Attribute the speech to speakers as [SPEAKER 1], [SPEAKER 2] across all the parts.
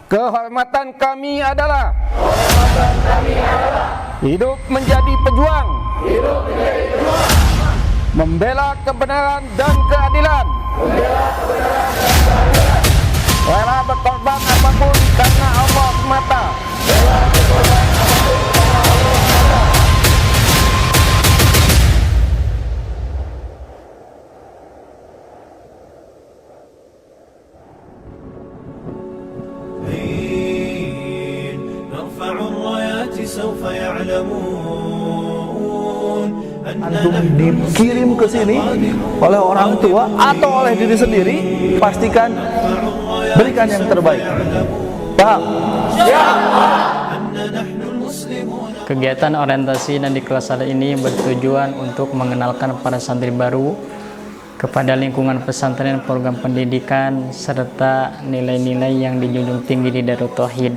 [SPEAKER 1] Kehormatan kami adalah hidup menjadi pejuang, membela kebenaran dan keadilan, rela berkorban apapun karena Allah semata.
[SPEAKER 2] Antum dikirim ke sini oleh orang tua atau oleh diri sendiri, pastikan berikan yang terbaik. Paham?
[SPEAKER 3] Kegiatan orientasi dan diklat ini bertujuan untuk mengenalkan para santri baru kepada lingkungan pesantren, program pendidikan, serta nilai-nilai yang dijunjung tinggi di Darut Tauhid.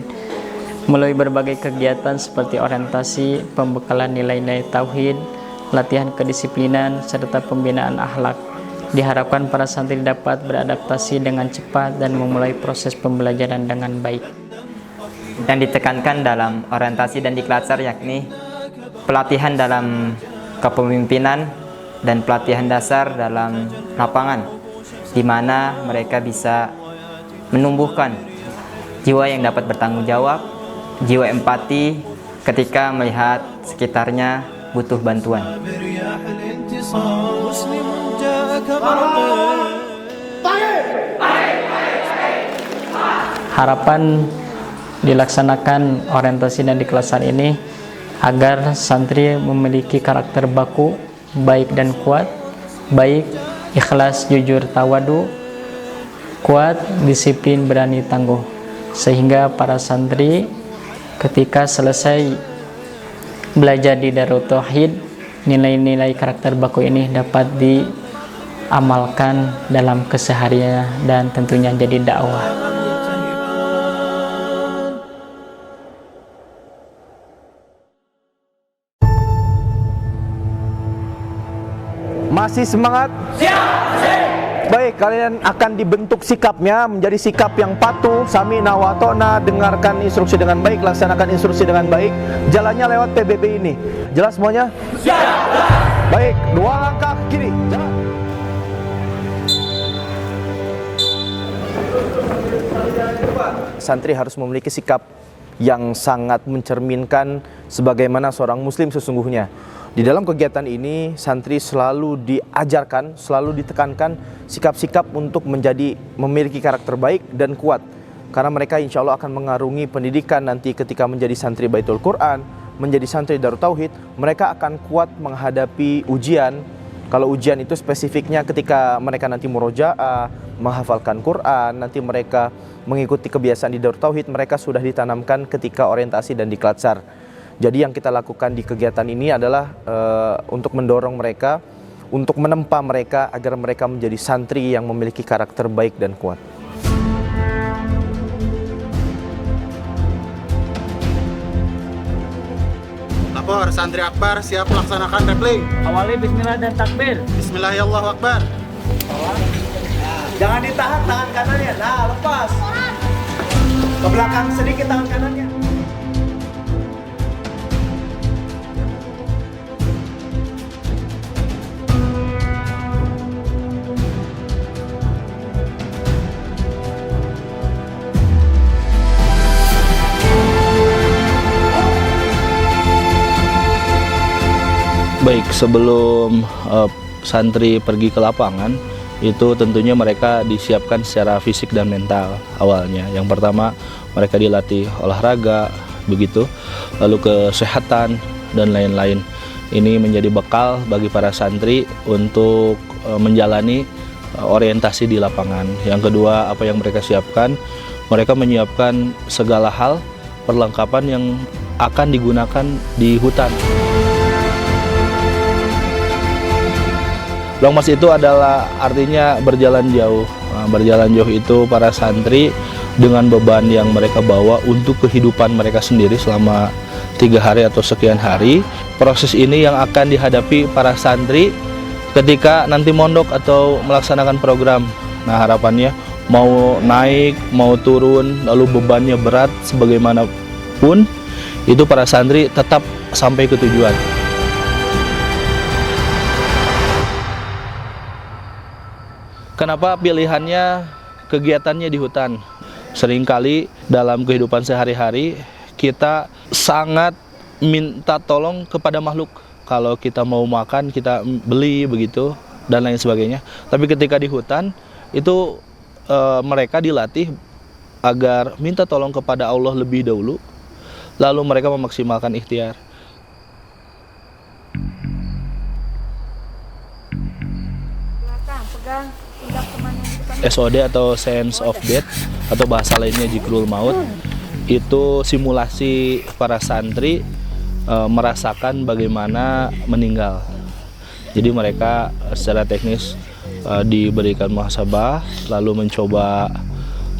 [SPEAKER 3] Melalui berbagai kegiatan seperti orientasi, pembekalan nilai-nilai tauhid, latihan kedisiplinan, serta pembinaan akhlak, diharapkan para santri dapat beradaptasi dengan cepat dan memulai proses pembelajaran dengan baik.
[SPEAKER 4] Yang ditekankan dalam orientasi dan diklat yakni pelatihan dalam kepemimpinan dan pelatihan dasar dalam lapangan, di mana mereka bisa menumbuhkan jiwa yang dapat bertanggung jawab, jiwa empati ketika melihat sekitarnya butuh bantuan.
[SPEAKER 3] Harapan dilaksanakan orientasi dan diklat ini agar santri memiliki karakter baku, baik dan kuat, baik, ikhlas, jujur, tawadu, kuat, disiplin, berani, tangguh, sehingga para santri ketika selesai belajar di Darut Tauhid, nilai-nilai karakter baku ini dapat diamalkan dalam keseharian dan tentunya jadi dakwah.
[SPEAKER 2] Masih semangat? Baik, kalian akan dibentuk sikapnya menjadi sikap yang patuh, sami'na wa ata'na, dengarkan instruksi dengan baik, laksanakan instruksi dengan baik. Jalannya lewat PBB ini. Jelas semuanya? Baik, 2 langkah kiri. Jalan. Santri harus memiliki sikap yang sangat mencerminkan sebagaimana seorang muslim sesungguhnya. Di dalam kegiatan ini, santri selalu diajarkan, selalu ditekankan sikap-sikap untuk memiliki karakter baik dan kuat. Karena mereka insya Allah akan mengarungi pendidikan nanti ketika menjadi santri Baitul Quran, menjadi santri Darut Tauhid, mereka akan kuat menghadapi ujian. Kalau ujian itu spesifiknya ketika mereka nanti murojaah, menghafalkan Quran, nanti mereka mengikuti kebiasaan di Darut Tauhid, mereka sudah ditanamkan ketika orientasi dan diklat. Jadi yang kita lakukan di kegiatan ini adalah untuk mendorong mereka, untuk menempa mereka agar mereka menjadi santri yang memiliki karakter baik dan kuat.
[SPEAKER 5] Lapor, santri akbar siap melaksanakan replik.
[SPEAKER 3] Awali bismillah dan takbir.
[SPEAKER 5] Bismillahirrahmanirrahim.
[SPEAKER 2] Jangan ditahan tangan kanannya, nah lepas. Ke belakang sedikit tangan kanannya.
[SPEAKER 6] Baik, sebelum santri pergi ke lapangan, itu tentunya mereka disiapkan secara fisik dan mental awalnya. Yang pertama, mereka dilatih olahraga, begitu, lalu kesehatan dan lain-lain. Ini menjadi bekal bagi para santri untuk menjalani orientasi di lapangan. Yang kedua, apa yang mereka siapkan? Mereka menyiapkan segala hal, perlengkapan yang akan digunakan di hutan. Long march itu adalah artinya berjalan jauh. Berjalan jauh itu para santri dengan beban yang mereka bawa untuk kehidupan mereka sendiri selama 3 hari atau sekian hari. Proses ini yang akan dihadapi para santri ketika nanti mondok atau melaksanakan program. Nah, harapannya mau naik, mau turun, lalu bebannya berat sebagaimanapun, itu para santri tetap sampai ke tujuan. Kenapa pilihannya kegiatannya di hutan? Seringkali dalam kehidupan sehari-hari kita sangat minta tolong kepada makhluk. Kalau kita mau makan, kita beli begitu dan lain sebagainya. Tapi ketika di hutan itu mereka dilatih agar minta tolong kepada Allah lebih dahulu, lalu mereka memaksimalkan ikhtiar. SOD atau Sense of Death atau bahasa lainnya Zikrul Maut, itu simulasi para santri merasakan bagaimana meninggal. Jadi mereka secara teknis diberikan muhasabah, lalu mencoba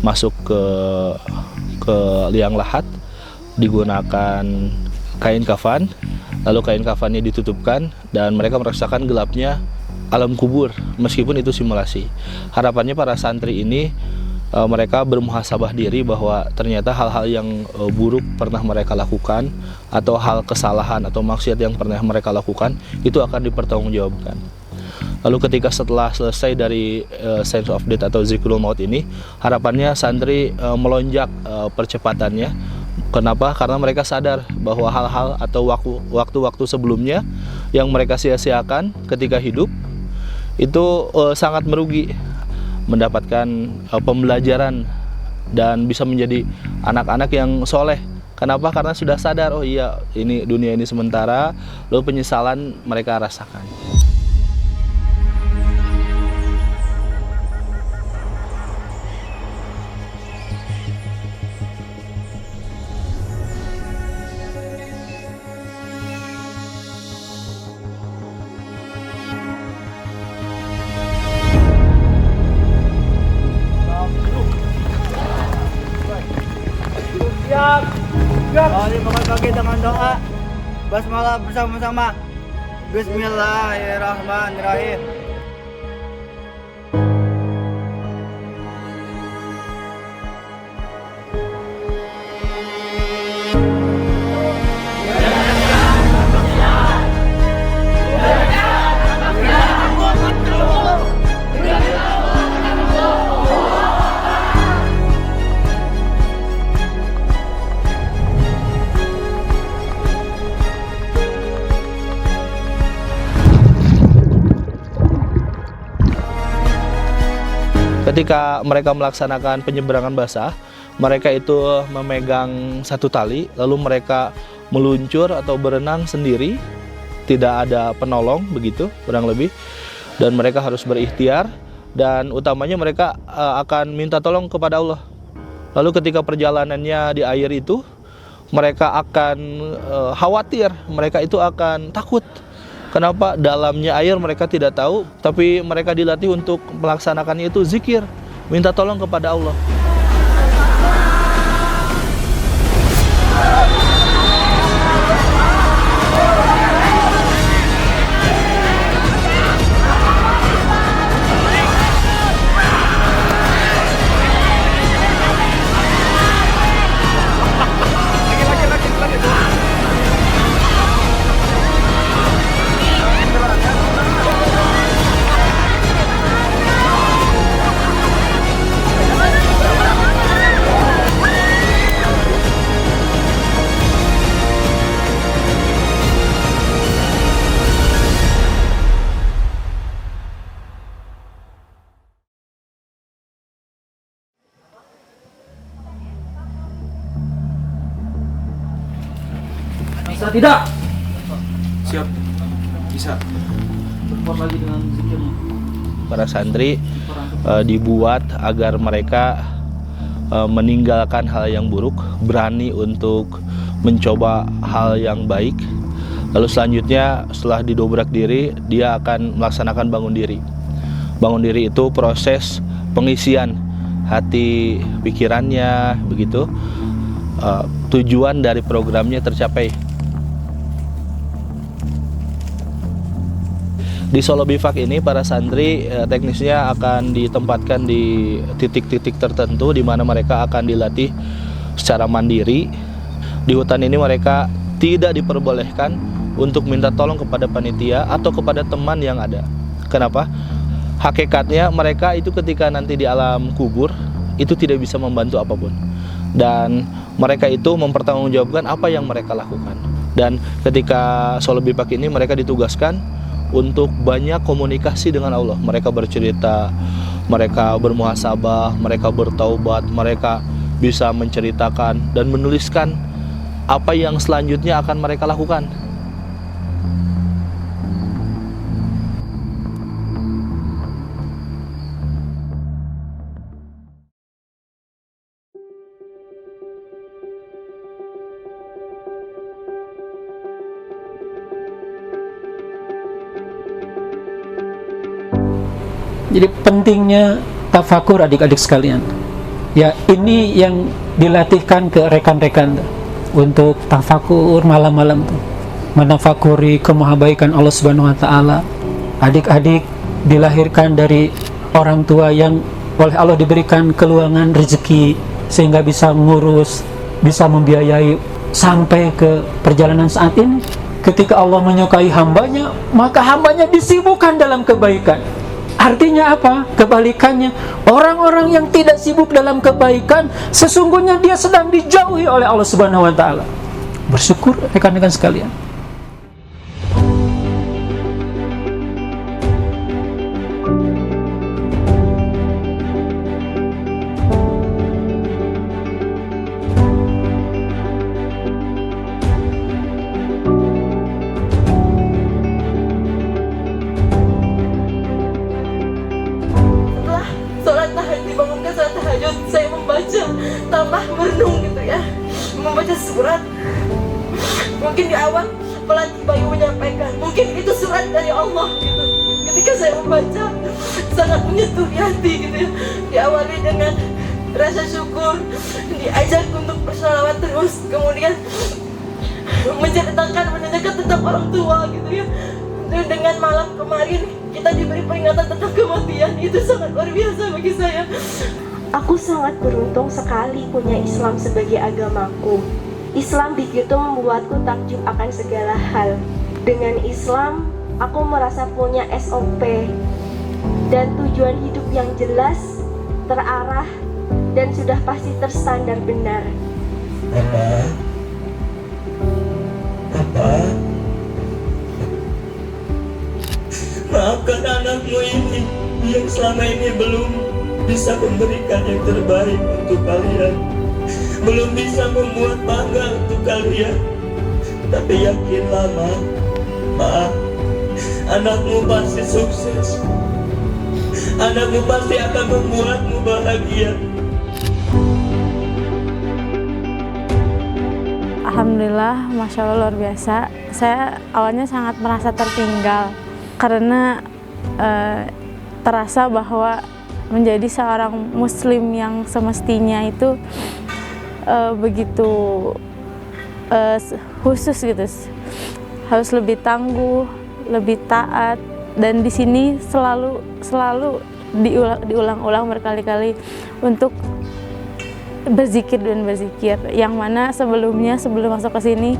[SPEAKER 6] masuk ke liang lahat, digunakan kain kafan, lalu kain kafannya ditutupkan dan mereka merasakan gelapnya alam kubur meskipun itu simulasi. Harapannya para santri ini mereka bermuhasabah diri bahwa ternyata hal-hal yang buruk pernah mereka lakukan atau hal kesalahan atau maksiat yang pernah mereka lakukan itu akan dipertanggungjawabkan. Lalu ketika setelah selesai dari Sense of Death atau Zikrul Maut ini, harapannya santri melonjak percepatannya. Kenapa? Karena mereka sadar bahwa hal-hal atau waktu-waktu sebelumnya yang mereka sia-siakan ketika hidup itu sangat merugi, mendapatkan pembelajaran dan bisa menjadi anak-anak yang soleh. Kenapa? Karena sudah sadar, oh iya, ini dunia ini sementara, lalu penyesalan mereka rasakan.
[SPEAKER 7] Mari buka kaki dengan doa. Basmalah bersama-sama. Bismillahirrahmanirrahim.
[SPEAKER 6] Ketika mereka melaksanakan penyeberangan basah, mereka itu memegang satu tali, lalu mereka meluncur atau berenang sendiri, tidak ada penolong begitu kurang lebih, dan mereka harus berikhtiar dan utamanya mereka akan minta tolong kepada Allah. Lalu ketika perjalanannya di air itu, mereka akan khawatir, mereka itu akan takut. Kenapa? Dalamnya air mereka tidak tahu, tapi mereka dilatih untuk melaksanakannya itu zikir, minta tolong kepada Allah.
[SPEAKER 7] Bisa tidak?
[SPEAKER 5] Siap. Bisa.
[SPEAKER 7] Support lagi dengan zikirnya.
[SPEAKER 6] Para santri dibuat agar mereka meninggalkan hal yang buruk, berani untuk mencoba hal yang baik. Lalu selanjutnya setelah didobrak diri, dia akan melaksanakan bangun diri. Bangun diri itu proses pengisian hati pikirannya begitu. Tujuan dari programnya tercapai. Di Solo Bivak ini para santri teknisnya akan ditempatkan di titik-titik tertentu di mana mereka akan dilatih secara mandiri. Di hutan ini mereka tidak diperbolehkan untuk minta tolong kepada panitia atau kepada teman yang ada. Kenapa? Hakikatnya mereka itu ketika nanti di alam kubur itu tidak bisa membantu apapun. Dan mereka itu mempertanggungjawabkan apa yang mereka lakukan. Dan ketika Solo Bivak ini mereka ditugaskan untuk banyak komunikasi dengan Allah. Mereka bercerita, mereka bermuhasabah, mereka bertaubat, mereka bisa menceritakan dan menuliskan apa yang selanjutnya akan mereka lakukan.
[SPEAKER 8] Jadi pentingnya tafakur adik-adik sekalian. Ya, ini yang dilatihkan ke rekan-rekan untuk tafakur malam-malam tuh. Menafakuri kemahabaikan Allah Subhanahu wa taala. Adik-adik dilahirkan dari orang tua yang oleh Allah diberikan keluangan rezeki sehingga bisa ngurus, bisa membiayai sampai ke perjalanan saat ini. Ketika Allah menyukai hambanya, maka hambanya disibukkan dalam kebaikan. Artinya apa? Kebalikannya, orang-orang yang tidak sibuk dalam kebaikan, sesungguhnya dia sedang dijauhi oleh Allah Subhanahu wa taala. Bersyukur rekan-rekan sekalian.
[SPEAKER 9] Saya membaca tambah merenung gitu ya, membaca surat. Mungkin di awal pelatih Bayu menyampaikan mungkin itu surat dari Allah gitu. Ketika saya membaca sangat menyentuh di hati gitu ya. Diawali dengan rasa syukur, diajak untuk bersalawat terus, kemudian menanyakan tentang orang tua gitu ya. Dan dengan malam kemarin kita diberi peringatan tentang kematian, itu sangat luar biasa bagi saya.
[SPEAKER 10] Aku sangat beruntung sekali punya Islam sebagai agamaku. Islam begitu membuatku takjub akan segala hal. Dengan Islam, aku merasa punya SOP dan tujuan hidup yang jelas, terarah, dan sudah pasti terstandar benar.
[SPEAKER 7] Apa? Maafkan anakmu ini yang selama ini belum bisa memberikan yang terbaik untuk kalian, belum bisa membuat bangga untuk kalian. Tapi yakinlah, Ma, anakmu pasti sukses. Anakmu pasti akan membuatmu bahagia.
[SPEAKER 11] Alhamdulillah, Masya Allah, luar biasa. Saya awalnya sangat merasa tertinggal karena terasa bahwa menjadi seorang muslim yang semestinya itu begitu khusus gitu, harus lebih tangguh, lebih taat, dan di sini selalu diulang-ulang berkali-kali untuk berzikir dan berzikir, yang mana sebelum masuk ke sini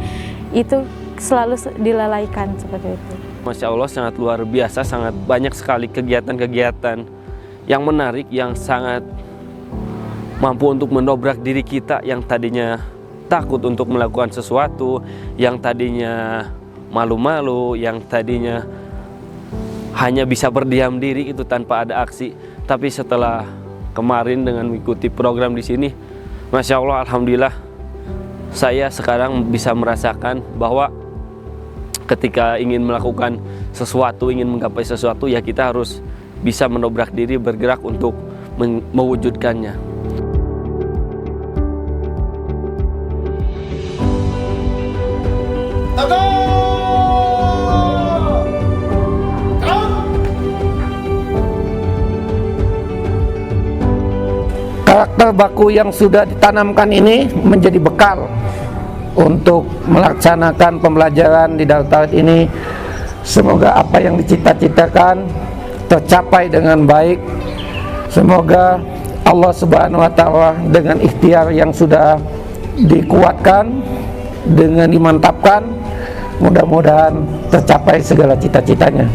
[SPEAKER 11] itu selalu dilalaikan seperti itu.
[SPEAKER 12] Masya Allah, sangat luar biasa, sangat banyak sekali kegiatan-kegiatan yang menarik, yang sangat mampu untuk mendobrak diri kita yang tadinya takut untuk melakukan sesuatu, yang tadinya malu-malu, yang tadinya hanya bisa berdiam diri itu tanpa ada aksi. Tapi setelah kemarin dengan mengikuti program di sini, Masya Allah, Alhamdulillah, saya sekarang bisa merasakan bahwa ketika ingin melakukan sesuatu, ingin menggapai sesuatu, ya kita harus bisa mendobrak diri, bergerak untuk mewujudkannya.
[SPEAKER 1] Karakter baku yang sudah ditanamkan ini menjadi bekal untuk melaksanakan pembelajaran di Darut Tauhid ini Semoga apa yang dicita-citakan tercapai dengan baik. Semoga Allah Subhanahu wa Ta'ala dengan ikhtiar yang sudah dikuatkan, dengan dimantapkan, mudah-mudahan tercapai segala cita-citanya.